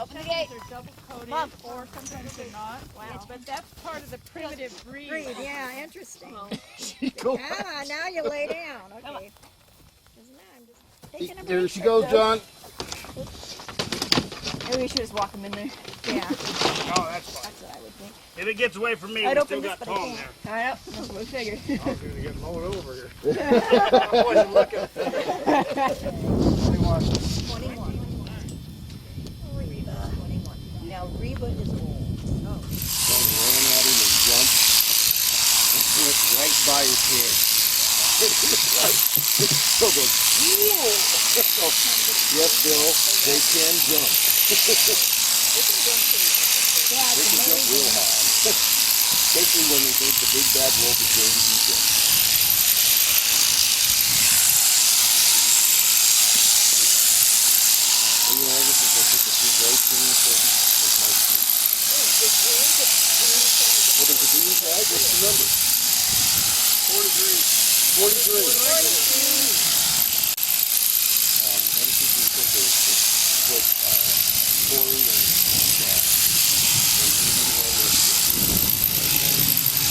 Open the gate. They're double coated, Mom. or sometimes they're not. Wow. But that's part of the primitive breed. Yeah, interesting. Go. Come on, now you lay down. Okay. Isn't that- I'm just taking a There break. she goes, John. Maybe we should just walk them in there. Yeah, Oh, that's fine. That's what I would think. If it gets away from me, I'd we open still this, got but I Tom can't. there. I know. That's what we figured. I was gonna get mowed over here. I wasn't looking. 21. 21. Reba, 21. Now, Reba is old. John ran at him and jumped and went right by his head. So goes, whoa! Yes, Bill, they can jump. They can jump real high. Especially when they think the big bad wolf is going to eat them. And, you know, ever since I took the two goats in this was my sleep. Well, there's a green flag. What's the number? 43. 43. Ever since we put Corey and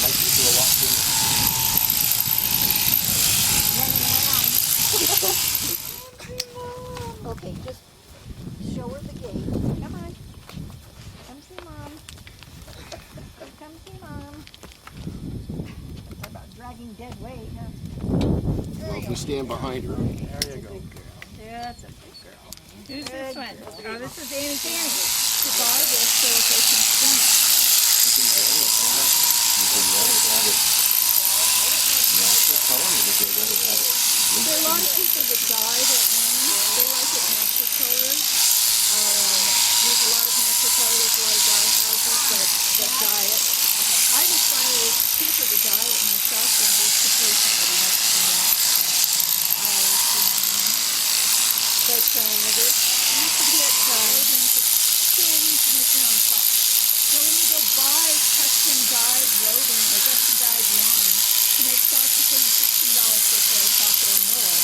my people are locked in. Okay, just show her the gate. Come on. Come see Mom. Come see Mom. Talk about dragging dead weight, huh? Well, if we stand behind her. There you go. Yeah, that's a big girl. Who's this one? Oh, this is Annie Sandy. To buy this so that they can spin it. You can run it. You can run it out of natural color, and if they let it have it There are a lot of people that dye their own. They like it natural color. There's a lot of natural color. There's a lot of dye houses that dye it. I just find it cheaper to dye it myself than just to pay somebody else to do it. But this, you can get skin to make your own top. So when you go buy custom dyed roding or custom dyed yarn to make socks, you pay $16 for a pair of sock or more.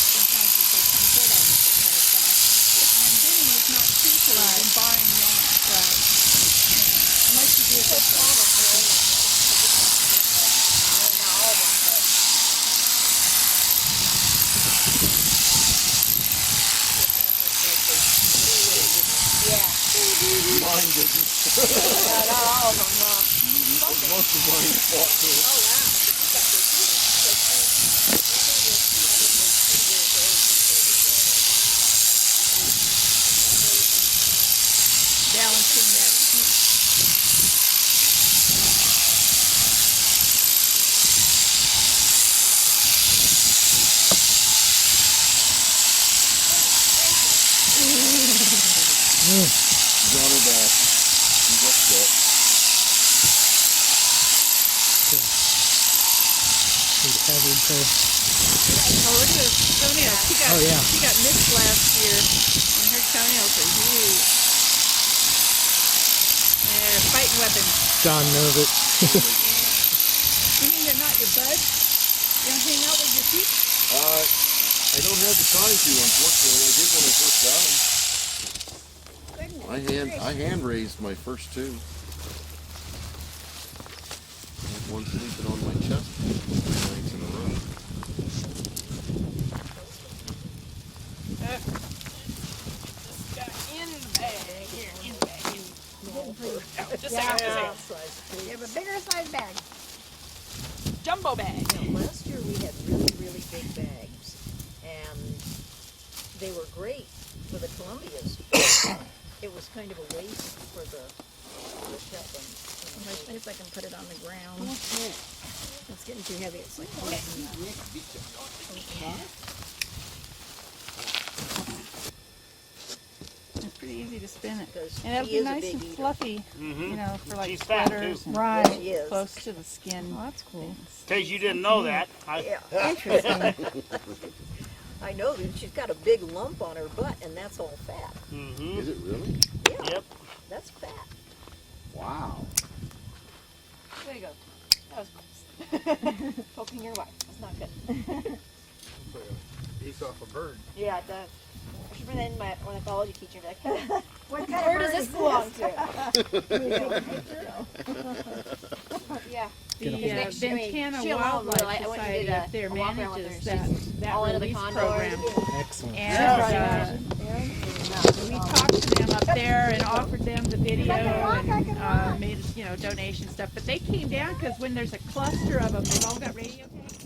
Sometimes it's like $24 for a pair of socks. And bidding is not cheaper than buying yarn. Right. Unless you do it this way. mine didn't. Not all of them, no. Most of mine fought too. Oh, wow. Balancing that. Got her back. She got set. Oh, look at this toenail. She got missed last year, and her toenails are huge. They're fighting weapons. John knows it. You mean they're not your buds? You don't hang out with your feet? I don't have the time to, unfortunately. I did when I first got them. I hand raised my first two. I had one sleeping on my chest 3 nights in a row. Just got in the bag. Here, in the bag. Just a second, just a second. You have a bigger size bag. Jumbo bag. Last year we had really, really big bags, and they were great for the Columbias. It was kind of a waste for the Shetlands. I guess I can put it on the ground. It's getting too heavy. It's like It's pretty easy to spin it. Because And it'll she be is a nice big and eater. fluffy, Mm-hmm. you know, for like She's fat, sweaters. too. And Right. She is. close to the skin. Oh, that's cool. In case you didn't know that, Yeah, interesting. I know that she's got a big lump on her butt, and that's all fat. mm-hmm. Is it really? Yeah, Yep. that's fat. Wow. There you go. That was close. Poking your wife. That's not good. Piece off a bird. Yeah, it does. I should different than my ornithology teacher. Like, What kind where of does bird this is belong to? Yeah. The Ventana she alone, Wildlife really, I went and Society did up there a walk around with manages her. that all into the release condors. program. Excellent. And we talked to them up there and offered them the video and made donation stuff. But they came down because when there's a cluster of them, they've all got radio tags.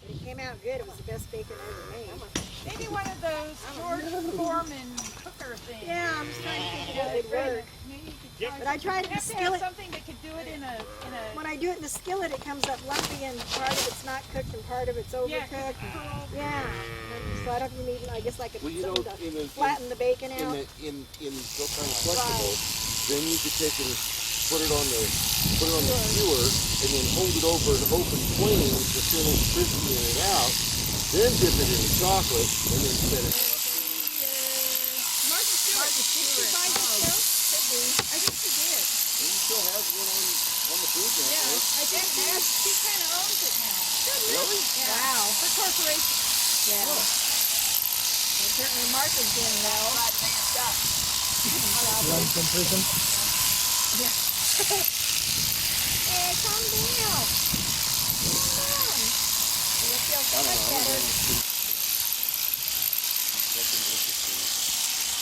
It came out good. It was the best bacon I ever made. Maybe one of those George Foreman cooker things. Yeah, I'm just trying to think of how it would work. Maybe you could try But I tried it in you the have to have skillet. something that could do it in a When I do it in the skillet, it comes up lumpy and part of it's not cooked and part of it's overcooked. Yeah. So I don't even, I guess like a Well, you know, something to in flatten the bacon out. in so kind of flexible, then you could take it and put it on the skewer and then hold it over an open flame to finish crisping it out. Then dip it in the chocolate and then set it. Martha Stewart. Did she buy this show? I think she did. And you still have one on the food Yeah, network. I think she kind of owns it now. Really? Yeah. Wow. Her corporation. Yeah. Well, certainly Martha's doing well. Run from prison. Hey, calm down. Come on. You'll feel so much better. That's an interesting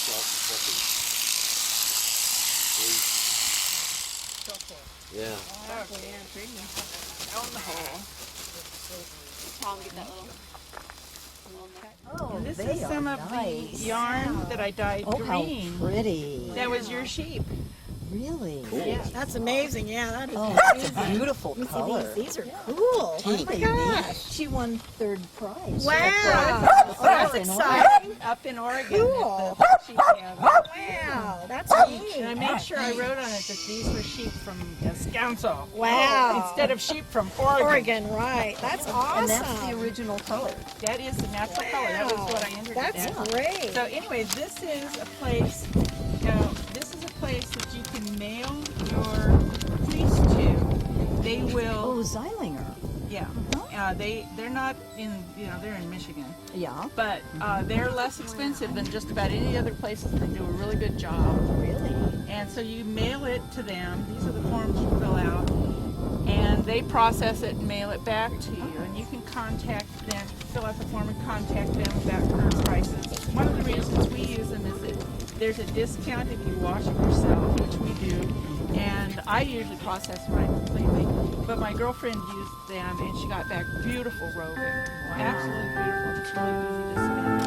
salt and pepper. Yeah. Tom, get that little. Oh, This they is some are of nice. the yarn that I dyed Oh, how green. pretty. That was your sheep. Really? Yeah. That's amazing. Yeah, that is. Oh, that's a beautiful Let me see color. these. These are cool. Oh my gosh. She won third prize. Wow. Oh, That's in exciting. Up in Oregon Cool. at the sheep cabin. Wow. That's neat. And I made sure I wrote on it that these were sheep from Descanso. Wow. Instead of sheep from Oregon. Oregon, right. That's awesome. And that's the original color. That is the natural color. That was what I entered That's it as. great. So anyway, this is a place that you can mail your fleece to. They Oh, will, Zeilinger. yeah. They're not in, they're in Michigan. Yeah. But they're less expensive than just about any other places. They do a really good job. Really? And so you mail it to them. These are the forms you fill out. And they process it and mail it back to you. And you can contact them, fill out the form and contact them about current prices. One of the reasons we use them is that there's a discount if you wash it yourself, which we do. And I usually process mine completely. But my girlfriend used them and she got back beautiful roving. Absolutely beautiful. It's really easy to spin.